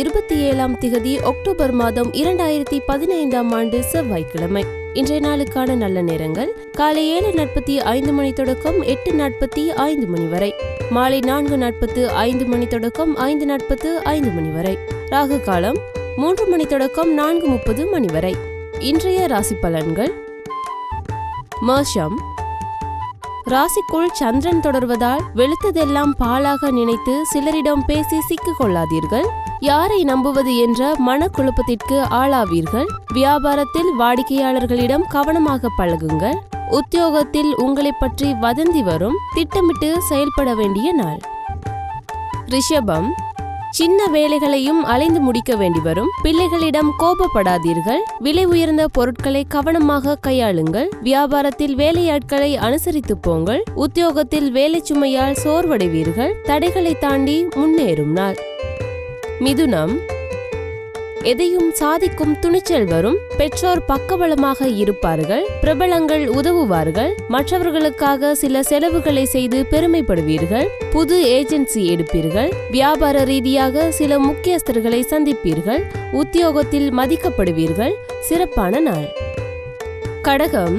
27 October மாதம் 2015 செவ்வாய்க்கிழமை. இன்றைய நாளுக்கான நல்ல நேரங்கள் காலை 7:45 மணி தொடக்கம் 8:45 மணி வரை, மாலை 4:45 மணி தொடக்கம் 5:45 மணி வரை. ராகு காலம் 3 மணி தொடக்கம் 4:30 மணி வரை. இன்றைய ராசி பலன்கள். மேஷம். ராசிக்குள் சந்திரன் தொடர்வதால் வெளுத்ததெல்லாம் பாலாக நினைத்து சிலரிடம் பேசி சிக்கிக் கொள்ளாதீர்கள். யாரை நம்புவது என்ற மனக்குழப்பத்திற்கு ஆளாவீர்கள். வியாபாரத்தில் வாடிக்கையாளர்களிடம் கவனமாக பழகுங்கள். உத்தியோகத்தில் உங்களை பற்றி வதந்தி வரும். திட்டமிட்டு செயல்பட வேண்டிய நாள். ரிஷபம். சின்ன வேலைகளையும் அலைந்து முடிக்க வேண்டி வரும். பிள்ளைகளிடம் கோபப்படாதீர்கள். விலை உயர்ந்த பொருட்களை கவனமாக கையாளுங்கள். வியாபாரத்தில் வேலையாட்களை அனுசரித்து போங்கள். உத்தியோகத்தில் வேலை சுமையால் சோர்வடைவீர்கள். தடைகளை தாண்டி முன்னேறும் நாள். மிதுனம். எதையும் சாதிக்கும் துணிச்சல் வரும். பெற்றோர் பக்கபலமாக இருப்பார்கள். பிரபலங்கள் உதவுவார்கள். மற்றவர்களுக்காக சில செலவுகளை செய்து பெருமைப்படுவீர்கள். புது ஏஜென்சி எடுப்பீர்கள். வியாபார ரீதியாக சில முக்கியஸ்தர்களை சந்திப்பீர்கள். உத்தியோகத்தில் மதிக்கப்படுவீர்கள். சிறப்பான நாள். கடகம்.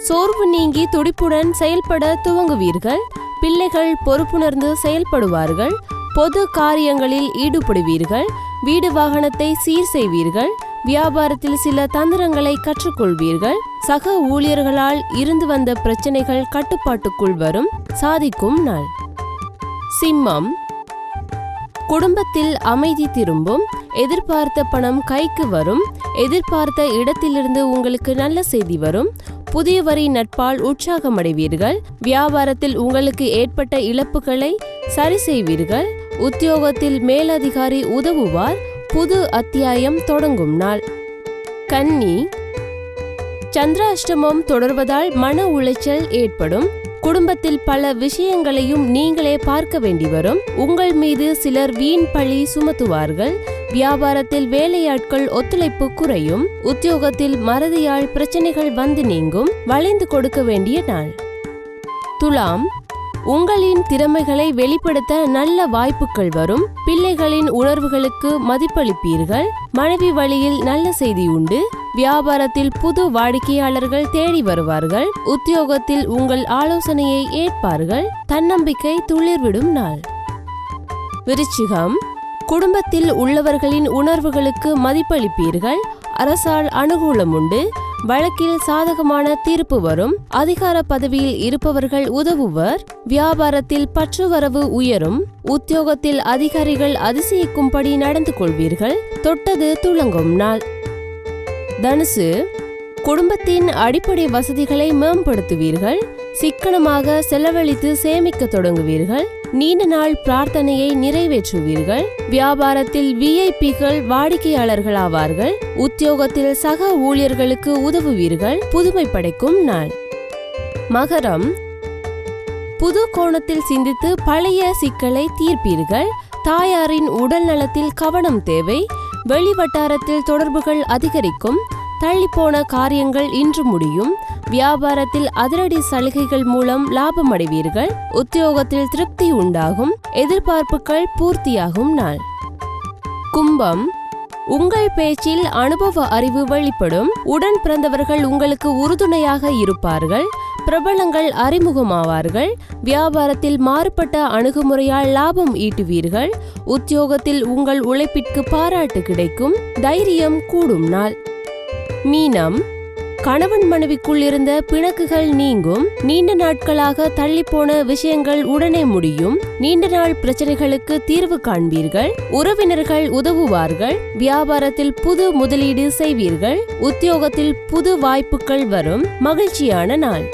சோர்வு நீங்கி துடிப்புடன் செயல்பட துவங்குவீர்கள். பிள்ளைகள் பொறுப்புணர்ந்து செயல்படுவார்கள். பொது காரியங்களில் ஈடுபடுவீர்கள். வீடு வாகனத்தை சீர் செய்வீர்கள். வியாபாரத்தில் சில தந்திரங்களை கற்றுக்கொள்வீர்கள். சக ஊழியர்களால் இருந்து வந்த பிரச்சனைகள் கட்டுப்பாட்டுக்குள் வரும். சாதிக்கும் நாள். சிம்மம். குடும்பத்தில் அமைதி திரும்பும். எதிர்பார்த்த பணம் கைக்கு வரும். எதிர்பார்த்த இடத்திலிருந்து உங்களுக்கு நல்ல செய்தி வரும். புதியவரி நட்பால் உற்சாகமடைவீர்கள். வியாபாரத்தில் உங்களுக்கு ஏற்பட்ட இழப்புகளை சரி செய்வீர்கள். உத்தியோகத்தில் மேலதிகாரி உதவுவார். புது அத்தியாயம் தொடங்கும் நாள். கன்னி. சந்திராஷ்டமம் தொடர்வதால் மன உளைச்சல் ஏற்படும். குடும்பத்தில் பல விஷயங்களையும் நீங்களே பார்க்க வேண்டி வரும். உங்கள் மீது சிலர் வீண் பழி சுமத்துவார்கள். வியாபாரத்தில் வேலையாட்கள் ஒத்துழைப்பு குறையும். உத்தியோகத்தில் மறதியால் பிரச்சனைகள் வந்து நீங்கும். வளைந்து கொடுக்க வேண்டிய நாள். துலாம். உங்களின் திறமைகளை வெளிப்படுத்த நல்ல வாய்ப்புகள் வரும். பிள்ளைகளின் உணர்வுகளுக்கு மதிப்பளிப்பீர்கள். மனைவி வழியில் நல்ல செய்தி உண்டு. வியாபாரத்தில் புது வாடிக்கையாளர்கள் தேடி வருவார்கள். உத்தியோகத்தில் உங்கள் ஆலோசனையை ஏற்பார்கள். தன்னம்பிக்கை துளிர்விடும் நாள். விருச்சிகம். குடும்பத்தில் உள்ளவர்களின் உணர்வுகளுக்கு மதிப்பளிப்பீர்கள். அரசால் அனுகூலம் உண்டு. வழக்கில் சாதகமான தீர்ப்பு வரும். அதிகார பதவியில் இருப்பவர்கள் உதவுவர். வியாபாரத்தில் பற்றுவரவு உயரும். உத்தியோகத்தில் அதிகாரிகள் அதிசயிக்கும்படி நடந்து கொள்வீர்கள். தொட்டது துளங்கும் நாள். தனுசு. குடும்பத்தின் அடிப்படை வசதிகளை மேம்படுத்துவீர்கள். சிக்கனமாக செலவழித்து சேமிக்க தொடங்குவீர்கள். நீண்ட நாள் பிரார்த்தனையை நிறைவேற்றுவீர்கள். வியாபாரத்தில் விஐபிகள் வாடிக்கையாளர்கள் ஆவார்கள். உத்தியோகத்தில் சக ஊழியர்களுக்கு உதவுவீர்கள். புதுமை படைக்கும் நாள். மகரம். புது கோணத்தில் சிந்தித்து பழைய சிக்கலை தீர்ப்பீர்கள். தாயாரின் உடல் நலத்தில் கவனம் தேவை. வெளிவட்டாரத்தில் தொடர்புகள் அதிகரிக்கும். தள்ளிப்போன காரியங்கள் இன்று முடியும். வியாபாரத்தில் அதிரடி சலுகைகள் மூலம் லாபம் அடைவீர்கள். உத்தியோகத்தில் திருப்தி உண்டாகும். எதிர்பார்ப்புகள் பூர்த்தியாகும் நாள். கும்பம். உங்கள் பேச்சில் அனுபவ அறிவு வெளிப்படும். உடன் பிறந்தவர்கள் உங்களுக்கு உறுதுணையாக இருப்பார்கள். பிரபலங்கள் அறிமுகமாவார்கள். வியாபாரத்தில் மாறுபட்ட அணுகுமுறையால் லாபம் ஈட்டுவீர்கள். உத்தியோகத்தில் உங்கள் உழைப்பிற்கு பாராட்டு கிடைக்கும். தைரியம் கூடும் நாள். மீனம். கணவன் மனைவிக்குள் இருந்த பிணக்குகள் நீங்கும். நீண்ட நாட்களாக தள்ளிப்போன விஷயங்கள் உடனே முடியும். நீண்ட நாள் பிரச்சனைகளுக்கு தீர்வு காண்பீர்கள். உறவினர்கள் உதவுவார்கள். வியாபாரத்தில் புது முதலீடு செய்வீர்கள். உத்தியோகத்தில் புது வாய்ப்புகள் வரும். மகிழ்ச்சியான நாள்.